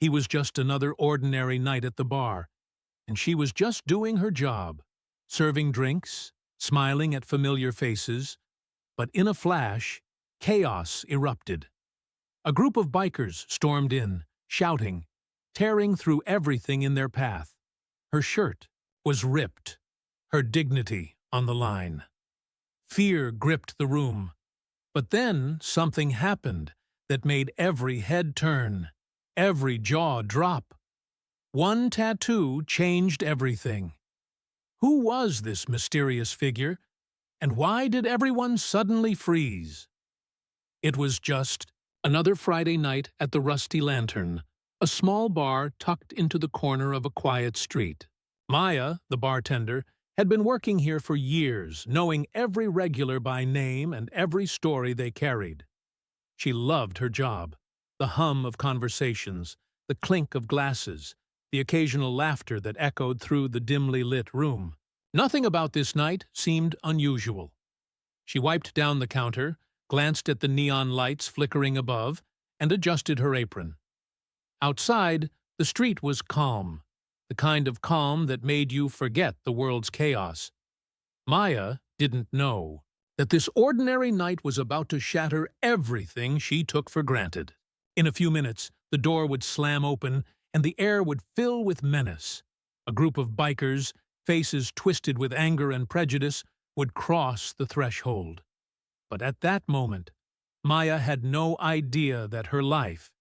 He was just another ordinary night at the bar, and she was just doing her job, serving drinks, smiling at familiar faces. But in a flash, chaos erupted. A group of bikers stormed in, shouting, tearing through everything in their path. Her shirt was ripped, her dignity on the line. Fear gripped the room. But then something happened that made every head turn, every jaw drop. One tattoo changed everything. Who was this mysterious figure, and why did everyone suddenly freeze? It was just another Friday night at the Rusty Lantern, a small bar tucked into the corner of a quiet street. Maya, the bartender, had been working here for years, knowing every regular by name and every story they carried. She loved her job, the hum of conversations, the clink of glasses, the occasional laughter that echoed through the dimly lit room. Nothing about this night seemed unusual. She wiped down the counter, glanced at the neon lights flickering above, and adjusted her apron. Outside, the street was calm, the kind of calm that made you forget the world's chaos. Maya didn't know that this ordinary night was about to shatter everything she took for granted. In a few minutes, the door would slam open and the air would fill with menace. A group of bikers, faces twisted with anger and prejudice, would cross the threshold. But at that moment, Maya had no idea that her life,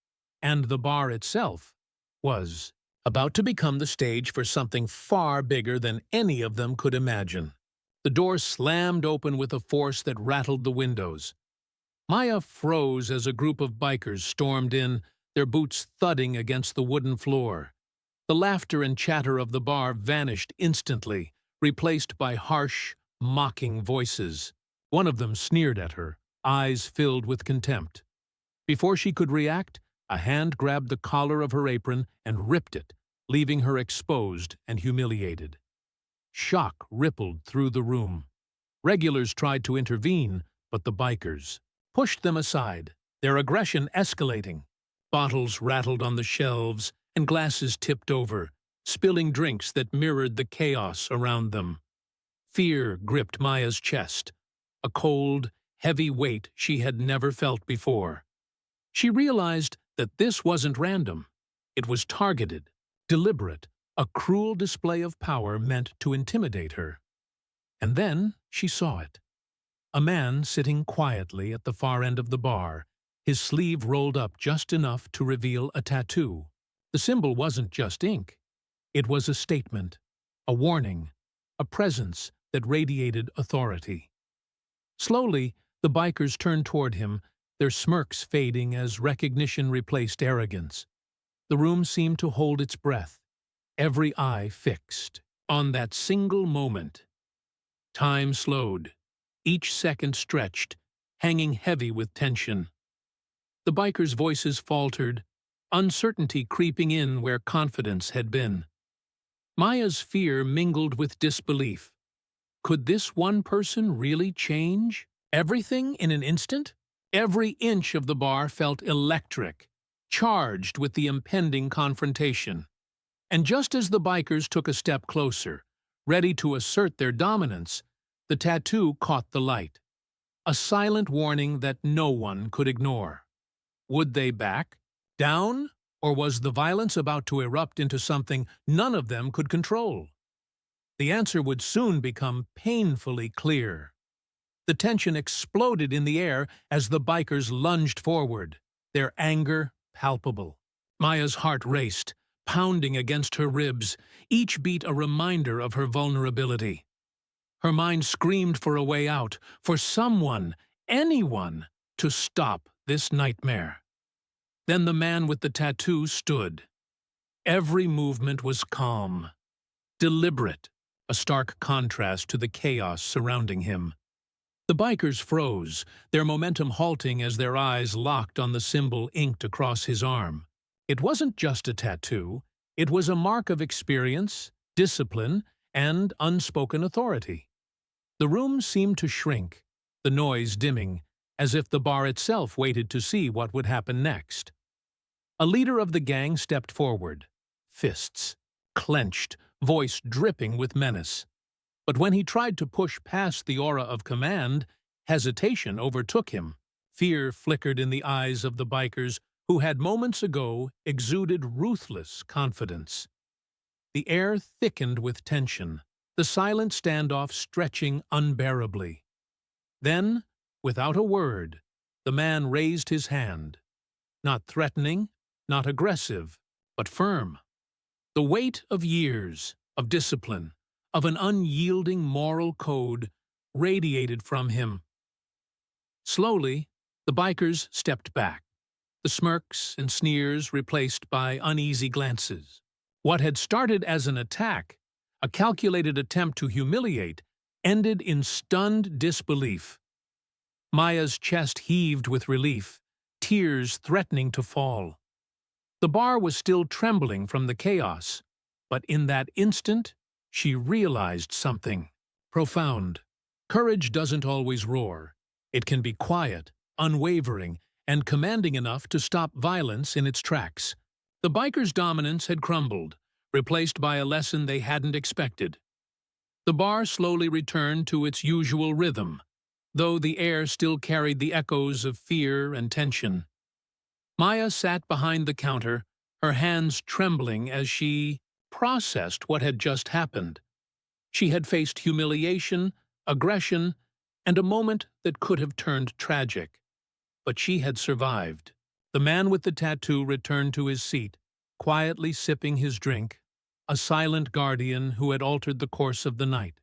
and the bar itself, was about to become the stage for something far bigger than any of them could imagine. The door slammed open with a force that rattled the windows. Maya froze as a group of bikers stormed in, their boots thudding against the wooden floor. The laughter and chatter of the bar vanished instantly, replaced by harsh, mocking voices. One of them sneered at her, eyes filled with contempt. Before she could react, a hand grabbed the collar of her apron and ripped it, leaving her exposed and humiliated. Shock rippled through the room. Regulars tried to intervene, but the bikers pushed them aside, their aggression escalating. Bottles rattled on the shelves and glasses tipped over, spilling drinks that mirrored the chaos around them. Fear gripped Maya's chest, a cold, heavy weight she had never felt before. She realized that this wasn't random. It was targeted, deliberate, a cruel display of power meant to intimidate her. And then she saw it. A man sitting quietly at the far end of the bar, his sleeve rolled up just enough to reveal a tattoo. The symbol wasn't just ink. It was a statement, a warning, a presence that radiated authority. Slowly, the bikers turned toward him, their smirks fading as recognition replaced arrogance. The room seemed to hold its breath, every eye fixed on that single moment. Time slowed, each second stretched, hanging heavy with tension. The bikers' voices faltered, uncertainty creeping in where confidence had been. Maya's fear mingled with disbelief. Could this one person really change everything in an instant? Every inch of the bar felt electric, charged with the impending confrontation. And just as the bikers took a step closer, ready to assert their dominance, the tattoo caught the light. A silent warning that no one could ignore. Would they back down, or was the violence about to erupt into something none of them could control? The answer would soon become painfully clear. The tension exploded in the air as the bikers lunged forward, their anger palpable. Maya's heart raced, pounding against her ribs, each beat a reminder of her vulnerability. Her mind screamed for a way out, for someone, anyone, to stop this nightmare. Then the man with the tattoo stood. Every movement was calm, deliberate, a stark contrast to the chaos surrounding him. The bikers froze, their momentum halting as their eyes locked on the symbol inked across his arm. It wasn't just a tattoo, it was a mark of experience, discipline, and unspoken authority. The room seemed to shrink, the noise dimming, as if the bar itself waited to see what would happen next. A leader of the gang stepped forward, fists clenched, voice dripping with menace. But when he tried to push past the aura of command, hesitation overtook him. Fear flickered in the eyes of the bikers who had moments ago exuded ruthless confidence. The air thickened with tension, the silent standoff stretching unbearably. Then, without a word, the man raised his hand. Not threatening, not aggressive, but firm. The weight of years, of discipline, of an unyielding moral code radiated from him. Slowly, the bikers stepped back, the smirks and sneers replaced by uneasy glances. What had started as an attack, a calculated attempt to humiliate, ended in stunned disbelief. Maya's chest heaved with relief, tears threatening to fall. The bar was still trembling from the chaos, but in that instant, she realized something profound. Courage doesn't always roar. It can be quiet, unwavering, and commanding enough to stop violence in its tracks. The bikers' dominance had crumbled, replaced by a lesson they hadn't expected. The bar slowly returned to its usual rhythm, though the air still carried the echoes of fear and tension. Maya sat behind the counter, her hands trembling as she processed what had just happened. She had faced humiliation, aggression, and a moment that could have turned tragic. But she had survived. The man with the tattoo returned to his seat, quietly sipping his drink, a silent guardian who had altered the course of the night.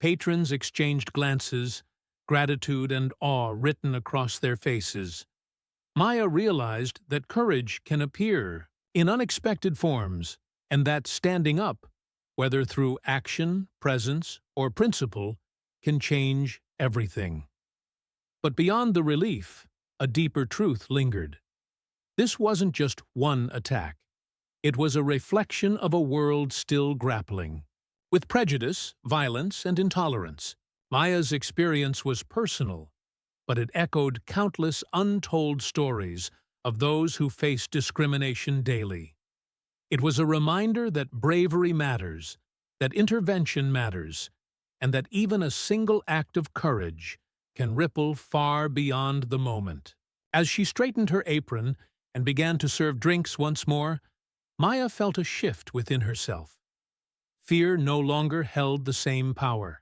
Patrons exchanged glances, gratitude and awe written across their faces. Maya realized that courage can appear in unexpected forms, and that standing up, whether through action, presence, or principle, can change everything. But beyond the relief, a deeper truth lingered. This wasn't just one attack. It was a reflection of a world still grappling with prejudice, violence, and intolerance. Maya's experience was personal, but it echoed countless untold stories of those who face discrimination daily. It was a reminder that bravery matters, that intervention matters, and that even a single act of courage can ripple far beyond the moment. As she straightened her apron and began to serve drinks once more, Maya felt a shift within herself. Fear no longer held the same power.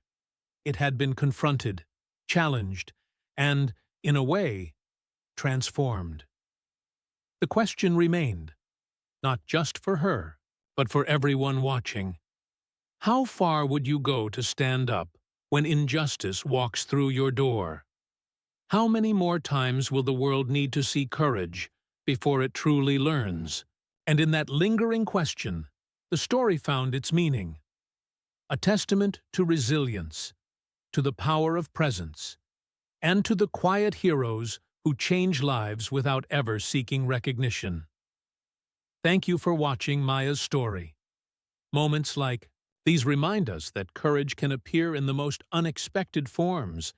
It had been confronted, challenged, and, in a way, transformed. The question remained, not just for her, but for everyone watching. How far would you go to stand up when injustice walks through your door? How many more times will the world need to see courage before it truly learns? And in that lingering question, the story found its meaning. A testament to resilience, to the power of presence, and to the quiet heroes who change lives without ever seeking recognition. Thank you for watching Maya's story. Moments like these remind us that courage can appear in the most unexpected forms,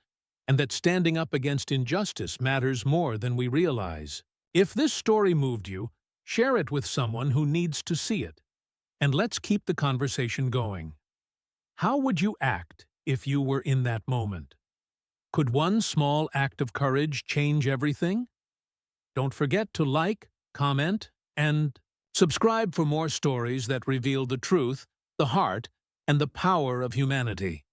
and that standing up against injustice matters more than we realize. If this story moved you, share it with someone who needs to see it. And let's keep the conversation going. How would you act if you were in that moment? Could one small act of courage change everything? Don't forget to like, comment, and subscribe for more stories that reveal the truth, the heart, and the power of humanity.